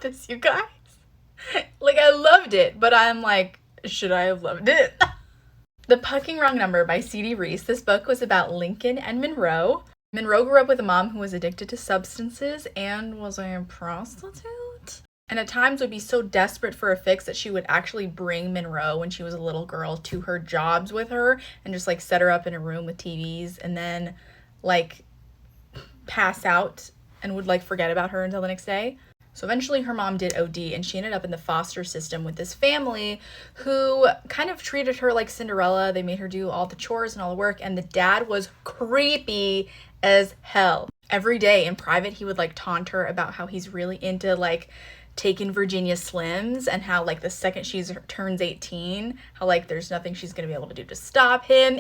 about this, you guys. Like, I loved it, but I'm like, should I have loved it? The Pucking Wrong Number by C.D. Reese. This book was about Lincoln and Monroe. Monroe grew up with a mom who was addicted to substances and was a prostitute. And at times would be so desperate for a fix that she would actually bring Monroe when she was a little girl to her jobs with her and just like set her up in a room with TVs and then like pass out and would like forget about her until the next day. So eventually her mom did OD and she ended up in the foster system with this family who kind of treated her like Cinderella. They made her do all the chores and all the work, and the dad was creepy as hell. Every day in private he would like taunt her about how he's really into like taking Virginia Slims and how like the second she turns 18, how like there's nothing she's gonna be able to do to stop him.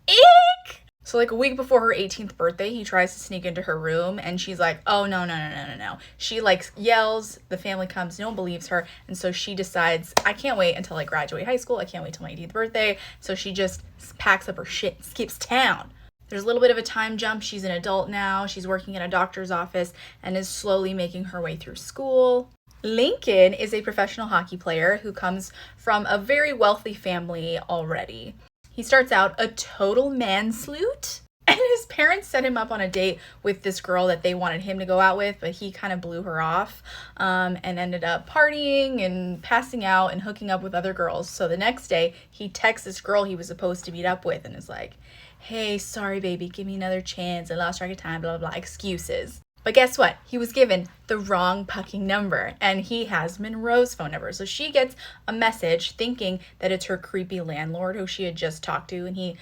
Eek! So like a week before her 18th birthday, he tries to sneak into her room and she's like, oh, no. She like yells, the family comes, no one believes her. And so she decides, I can't wait until I graduate high school. I can't wait till my 18th birthday. So she just packs up her shit and skips town. There's a little bit of a time jump. She's an adult now. She's working in a doctor's office and is slowly making her way through school. Lincoln is a professional hockey player who comes from a very wealthy family already. He starts out a total mansloot, and his parents set him up on a date with this girl that they wanted him to go out with, but he kind of blew her off and ended up partying and passing out and hooking up with other girls. So the next day, he texts this girl he was supposed to meet up with and is like, hey, sorry, baby, give me another chance. I lost track of time, blah, blah, blah, excuses. But guess what? He was given the wrong Pucking number, and he has Monroe's phone number. So she gets a message thinking that it's her creepy landlord who she had just talked to, and he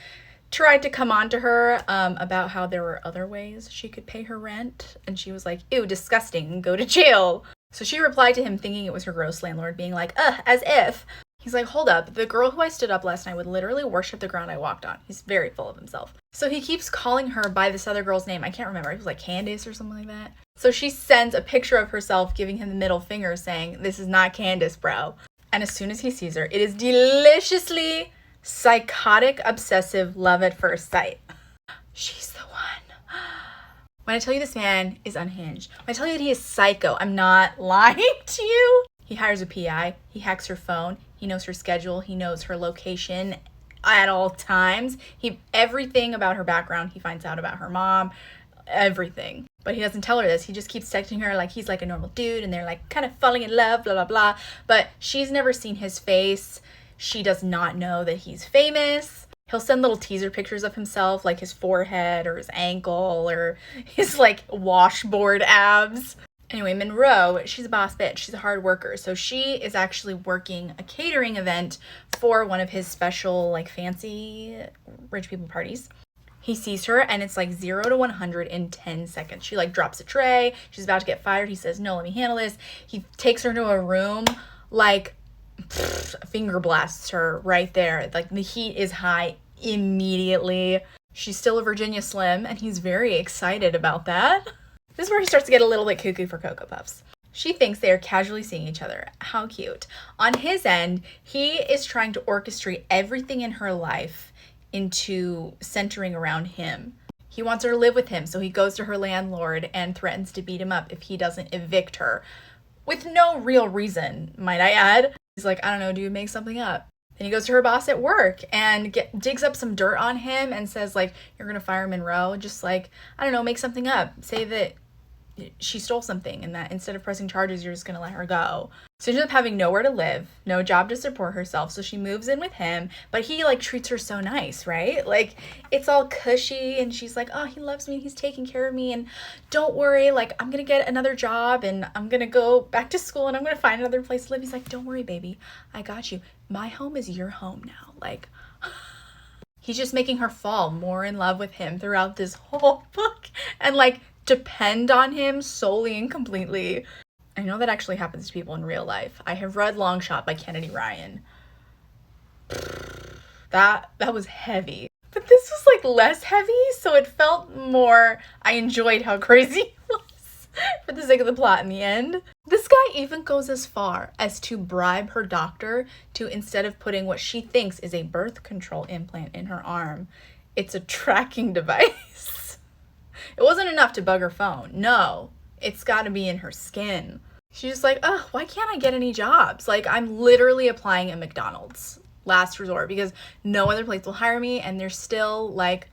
tried to come on to her about how there were other ways she could pay her rent, and she was like, ew, disgusting, go to jail. So she replied to him thinking it was her gross landlord, being like, as if. He's like, hold up, the girl who I stood up last night would literally worship the ground I walked on. He's very full of himself. So he keeps calling her by this other girl's name. I can't remember. It was like Candace or something like that. So she sends a picture of herself giving him the middle finger saying, this is not Candace, bro. And as soon as he sees her, it is deliciously psychotic, obsessive love at first sight. She's the one. When I tell you this man is unhinged, when I tell you that he is psycho, I'm not lying to you. He hires a PI. He hacks her phone. He knows her schedule. He knows her location at all times. Everything about her background, he finds out about her mom, everything. But he doesn't tell her this. He just keeps texting her like he's like a normal dude and they're like kind of falling in love, blah, blah, blah. But she's never seen his face. She does not know that he's famous. He'll send little teaser pictures of himself, like his forehead or his ankle or his like washboard abs. Anyway, Monroe, she's a boss bitch. She's a hard worker. So she is actually working a catering event for one of his special, like, fancy rich people parties. He sees her, and it's like 0 to 100 in 10 seconds. She, like, drops a tray. She's about to get fired. He says, no, let me handle this. He takes her into a room, like, finger blasts her right there. Like, the heat is high immediately. She's still a Virginia Slim, and he's very excited about that. This is where he starts to get a little bit cuckoo for Cocoa Puffs. She thinks they are casually seeing each other. How cute. On his end, he is trying to orchestrate everything in her life into centering around him. He wants her to live with him, so he goes to her landlord and threatens to beat him up if he doesn't evict her. With no real reason, might I add. He's like, I don't know, dude, make something up. Then he goes to her boss at work and digs up some dirt on him and says, like, you're going to fire Monroe. Just like, I don't know, make something up. Say that she stole something and that instead of pressing charges, you're just going to let her go. So she ends up having nowhere to live, no job to support herself. So she moves in with him, but he like treats her so nice, right? Like it's all cushy and she's like, oh, he loves me. He's taking care of me. And don't worry, like I'm going to get another job and I'm going to go back to school and I'm going to find another place to live. He's like, don't worry, baby. I got you. My home is your home now. Like he's just making her fall more in love with him throughout this whole book and like depend on him solely and completely. I know that actually happens to people in real life. I have read Long Shot by Kennedy Ryan. That was heavy. But this was like less heavy, so it felt more, I enjoyed how crazy it was for the sake of the plot in the end. This guy even goes as far as to bribe her doctor to, instead of putting what she thinks is a birth control implant in her arm, it's a tracking device. It wasn't enough to bug her phone. No, it's got to be in her skin. She's just like, oh, why can't I get any jobs? Like, I'm literally applying at McDonald's, last resort, because no other place will hire me. And they're still like,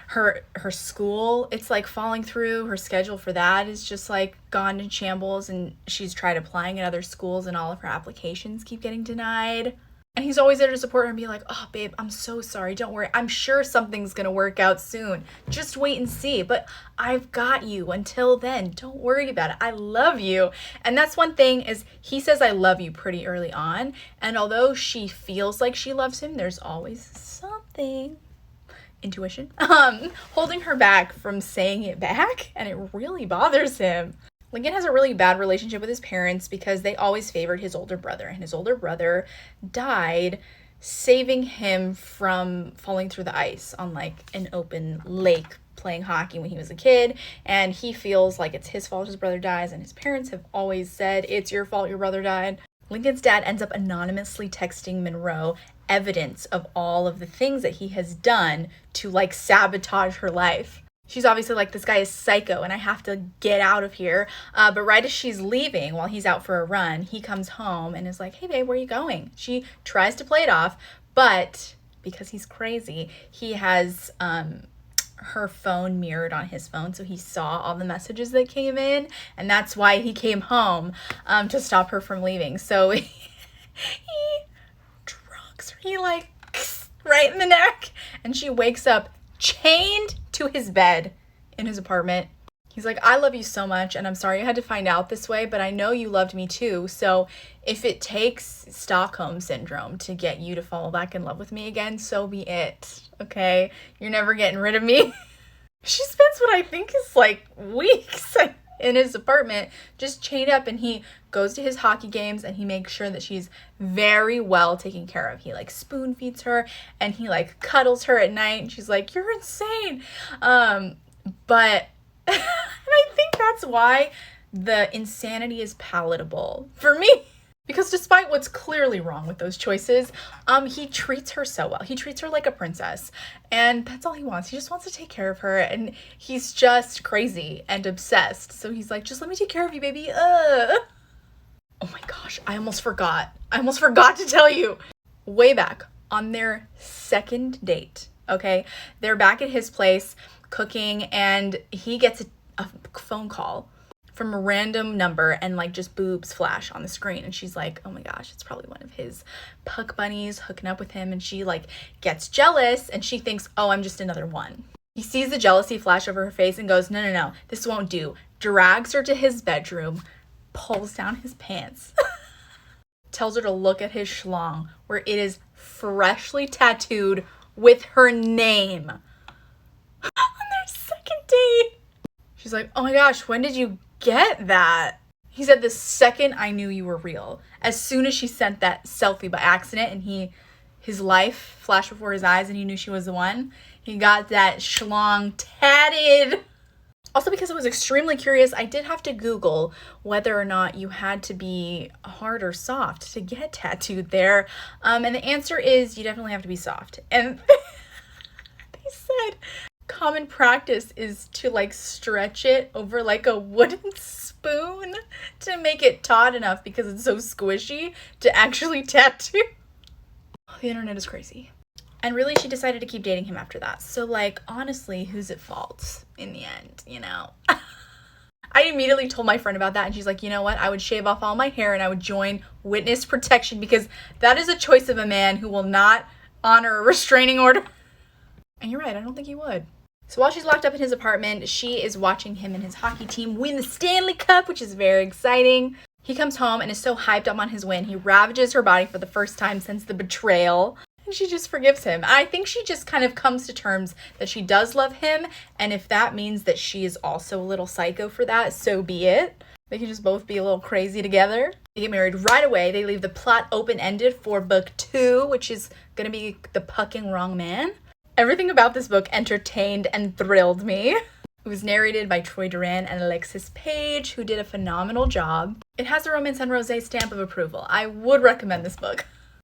her school, it's like falling through. Her schedule for that is just like gone in shambles, and she's tried applying at other schools and all of her applications keep getting denied. And he's always there to support her and be like, oh babe, I'm so sorry, don't worry, I'm sure something's gonna work out soon, just wait and see, but I've got you until then, don't worry about it, I love you. And that's one thing, is he says I love you pretty early on, and although she feels like she loves him, there's always something, intuition, holding her back from saying it back, and it really bothers him. Lincoln has a really bad relationship with his parents because they always favored his older brother, and his older brother died saving him from falling through the ice on like an open lake playing hockey when he was a kid, and he feels like it's his fault his brother dies, and his parents have always said it's your fault your brother died. Lincoln's dad ends up anonymously texting Monroe evidence of all of the things that he has done to like sabotage her life. She's obviously like, this guy is psycho and I have to get out of here. But right as she's leaving, while he's out for a run, he comes home and is like, hey babe, where are you going? She tries to play it off, but because he's crazy, he has her phone mirrored on his phone, so he saw all the messages that came in, and that's why he came home to stop her from leaving. So he drugs her, he like right in the neck, and she wakes up chained to his bed in his apartment. He's like, I love you so much, and I'm sorry I had to find out this way, but I know you loved me too, so if it takes Stockholm Syndrome to get you to fall back in love with me again, so be it, okay? You're never getting rid of me. She spends what I think is like weeks in his apartment just chained up, and he goes to his hockey games and he makes sure that she's very well taken care of. He like spoon feeds her and he like cuddles her at night, and she's like, you're insane. But and I think that's why the insanity is palatable for me. Because despite what's clearly wrong with those choices, he treats her so well. He treats her like a princess. And that's all he wants. He just wants to take care of her. And he's just crazy and obsessed. So he's like, just let me take care of you, baby. Oh my gosh, I almost forgot. To tell you. Way back on their second date, okay? They're back at his place cooking, and he gets a phone call from a random number, and like just boobs flash on the screen, and she's like, oh my gosh, it's probably one of his puck bunnies hooking up with him, and she like gets jealous, and she thinks, oh, I'm just another one. He sees the jealousy flash over her face and goes, no, this won't do. Drags her to his bedroom, pulls down his pants, tells her to look at his schlong, where it is freshly tattooed with her name. On their second date. She's like, oh my gosh, when did you get that? He said, the second I knew you were real. As soon as she sent that selfie by accident, and his life flashed before his eyes and he knew she was the one, he got that schlong tatted. Also, because I was extremely curious, I did have to Google whether or not you had to be hard or soft to get tattooed there. And the answer is you definitely have to be soft. And they said common practice is to like stretch it over like a wooden spoon to make it taut enough, because it's so squishy, to actually tattoo. The internet is crazy. And really, she decided to keep dating him after that. So like, honestly, who's at fault in the end, you know? I immediately told my friend about that, and she's like, you know what? I would shave off all my hair and I would join witness protection, because that is a choice of a man who will not honor a restraining order. And you're right, I don't think he would. So while she's locked up in his apartment, she is watching him and his hockey team win the Stanley Cup, which is very exciting. He comes home and is so hyped up on his win, he ravages her body for the first time since the betrayal, and she just forgives him. I think she just kind of comes to terms that she does love him, and if that means that she is also a little psycho for that, so be it. They can just both be a little crazy together. They get married right away. They leave the plot open-ended for book 2, which is going to be The Pucking Wrong Man. Everything about this book entertained and thrilled me. It was narrated by Troy Duran and Alexis Page, who did a phenomenal job. It has a Romance and Rosé stamp of approval. I would recommend this book.